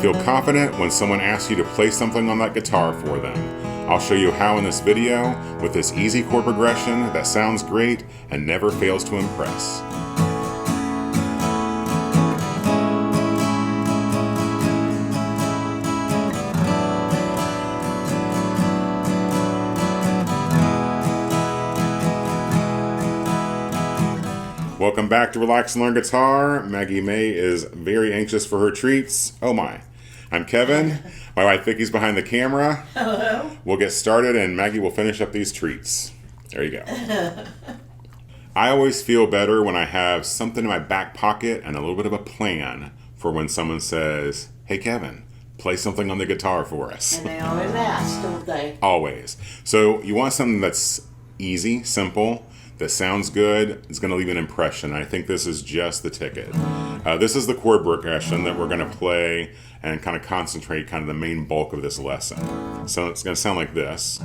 Feel confident when someone asks you to play something on that guitar for them. I'll show you how in this video with this easy chord progression that sounds great and never fails to impress. Welcome back to Relax and Learn Guitar. Maggie May is very anxious for her treats. Oh my. I'm Kevin. My wife Vicky's behind the camera. Hello. We'll get started and Maggie will finish up these treats. There you go. I always feel better when I have something in my back pocket and a little bit of a plan for when someone says, "Hey Kevin, play something on the guitar for us." And they always ask, don't they? Always. So you want something that's easy, simple, that sounds good, it's going to leave an impression. I think this is just the ticket. This is the chord progression that we're going to play and kind of concentrate kind of the main bulk of this lesson. So it's going to sound like this.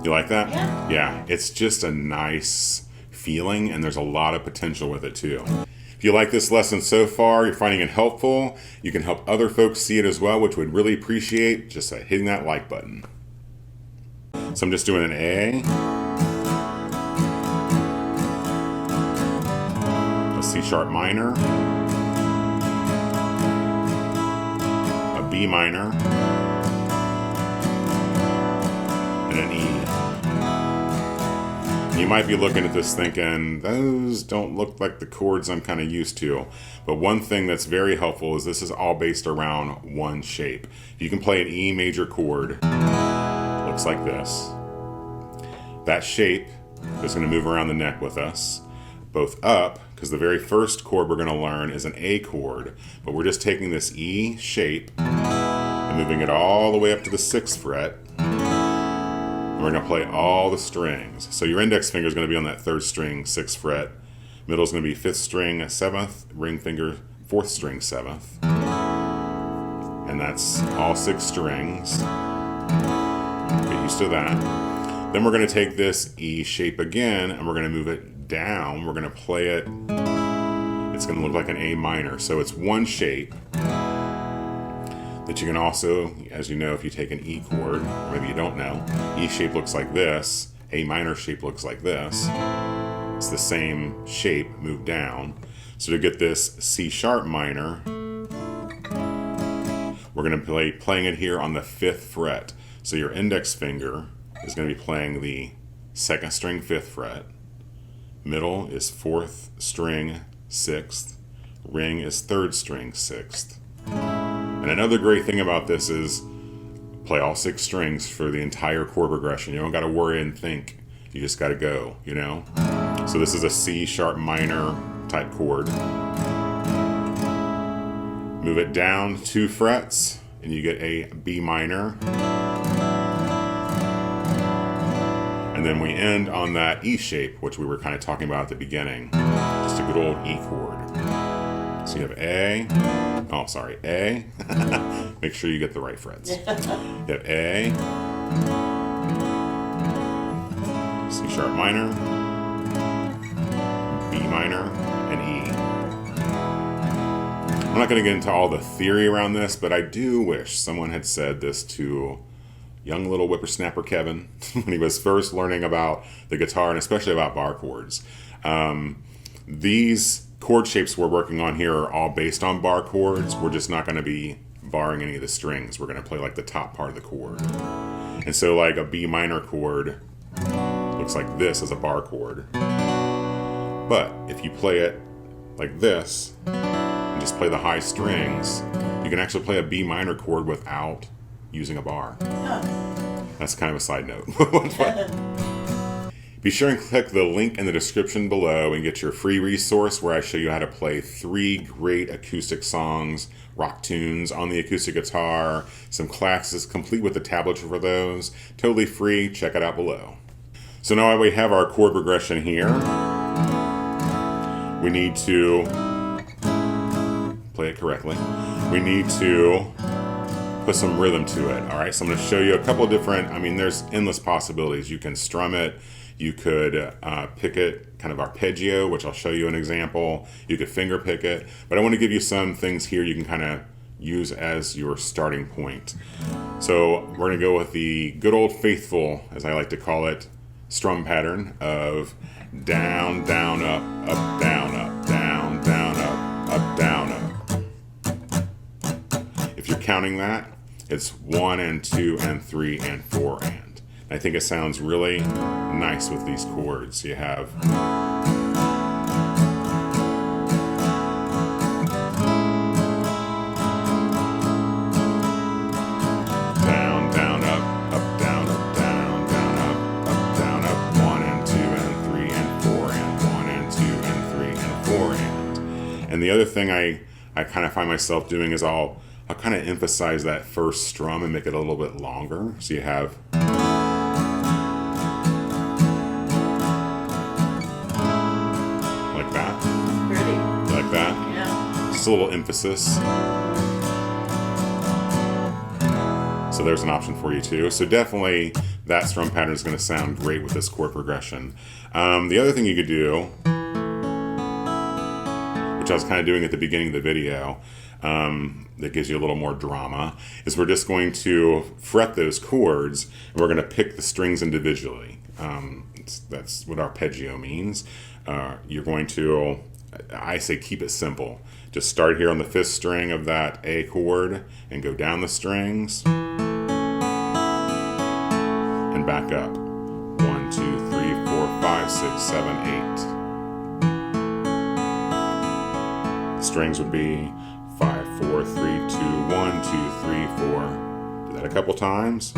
You like that? Yeah. Yeah, it's just a nice feeling and there's a lot of potential with it too. If you like this lesson so far, you're finding it helpful, you can help other folks see it as well, which we'd really appreciate just hitting that like button. So I'm just doing an A, a C sharp minor, a B minor, and an E. You might be looking at this thinking, those don't look like the chords I'm kind of used to. But one thing that's very helpful is this is all based around one shape. You can play an E major chord, looks like this. That shape is going to move around the neck with us, both up, because the very first chord we're going to learn is an A chord, but we're just taking this E shape and moving it all the way up to the 6th fret. We're going to play all the strings. So your index finger is going to be on that 3rd string, 6th fret. Middle is going to be 5th string, 7th. Ring finger, 4th string, 7th. And that's all 6 strings. Get used to that. Then we're going to take this E shape again and we're going to move it down. We're going to play it. It's going to look like an A minor. So it's one shape that you can also, as you know, if you take an E chord, or maybe you don't know, E shape looks like this, A minor shape looks like this. It's the same shape moved down. So to get this C sharp minor, we're going to be playing it here on the 5th fret. So your index finger is going to be playing the 2nd string 5th fret. Middle is 4th string 6th. Ring is 3rd string 6th. And another great thing about this is play all 6 strings for the entire chord progression. You don't got to worry and think. You just got to go, you know? So this is a C sharp minor type chord. Move it down 2 frets and you get a B minor. And then we end on that E shape, which we were kind of talking about at the beginning. Just a good old E chord. So you have A, oh sorry, A, make sure you get the right frets. You have A, C sharp minor, B minor, and E. I'm not going to get into all the theory around this, but I do wish someone had said this to young little whippersnapper Kevin when he was first learning about the guitar and especially about bar chords. These chord shapes we're working on here are all based on bar chords. We're just not going to be barring any of the strings. We're going to play like the top part of the chord. And so like a B minor chord looks like this as a bar chord. But if you play it like this and just play the high strings, you can actually play a B minor chord without using a bar. That's kind of a side note. Be sure and click the link in the description below and get your free resource where I show you how to play 3 great acoustic songs, rock tunes on the acoustic guitar, some classes complete with the tablature for those. Totally free. Check it out below. So now we have our chord progression here. We need to play it correctly, we need to put some rhythm to it. All right, so I'm going to show you a couple of different, I mean, there's endless possibilities. You can strum it, you could pick it, kind of arpeggio, which I'll show you an example. You could finger pick it, but I want to give you some things here you can kind of use as your starting point. So we're going to go with the good old faithful, as I like to call it, strum pattern of down, down, up, up, down, up, down, down, up, down, up. If you're counting that, it's 1 and 2 and 3 and 4 and. I think it sounds really nice with these chords. You have down, down, up, down, down, down, up, 1 and 2 and 3 and 4 and 1 and 2 and 3 and 4 and. And the other thing I kind of find myself doing is I'll kind of emphasize that first strum and make it a little bit longer. So you have like that. Pretty. Like that. Yeah. Just a little emphasis. So there's an option for you too. So definitely that strum pattern is going to sound great with this chord progression. The other thing you could do, which I was kind of doing at the beginning of the video, that gives you a little more drama, is we're just going to fret those chords and we're going to pick the strings individually. That's what arpeggio means. You're going to, I say keep it simple. Just start here on the 5th string of that A chord and go down the strings and back up. 1, 2, 3, 4, 5, 6, 7, 8. The strings would be 5, 4, 3, 2, 1, 2, 3, 4. Do that a couple times.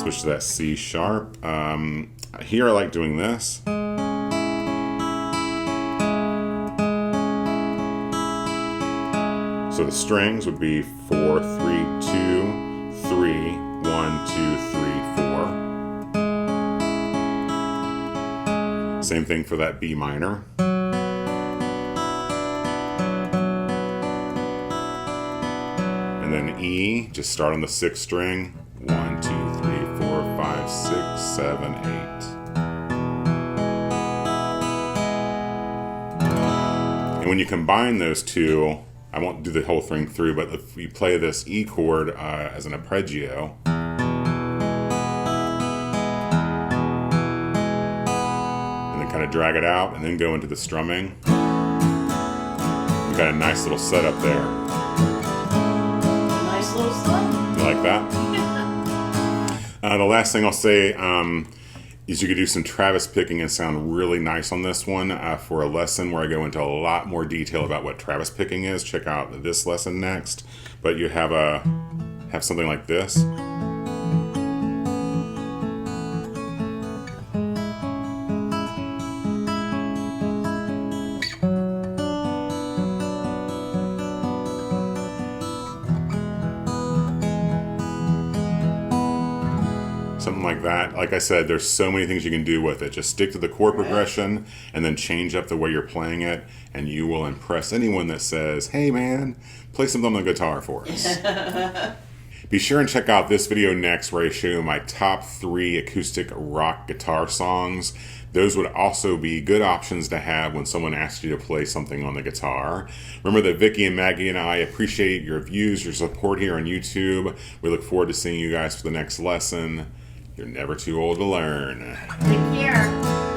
Switch to that C sharp. Here I like doing this. So the strings would be 4, 3, 2, 3, 1, 2, 3, 4. Same thing for that B minor. And then E, just start on the 6th string. 1, 2, 3, 4, 5, 6, 7, 8. And when you combine those two, I won't do the whole thing through, but if you play this E chord as an arpeggio, and then kind of drag it out and then go into the strumming, we've got a nice little setup there. Nice little stuff. You like that? The last thing I'll say is you could do some Travis picking and sound really nice on this one. For a lesson where I go into a lot more detail about what Travis picking is, check out this lesson next. But you have something like this. Something like that. Like I said, there's so many things you can do with it. Just stick to the chord progression and then change up the way you're playing it, and you will impress anyone that says, hey man, play something on the guitar for us. Be sure and check out this video next where I show you my top 3 acoustic rock guitar songs. Those would also be good options to have when someone asks you to play something on the guitar. Remember that Vicky and Maggie and I appreciate your views, your support here on YouTube. We look forward to seeing you guys for the next lesson. You're never too old to learn. Take care.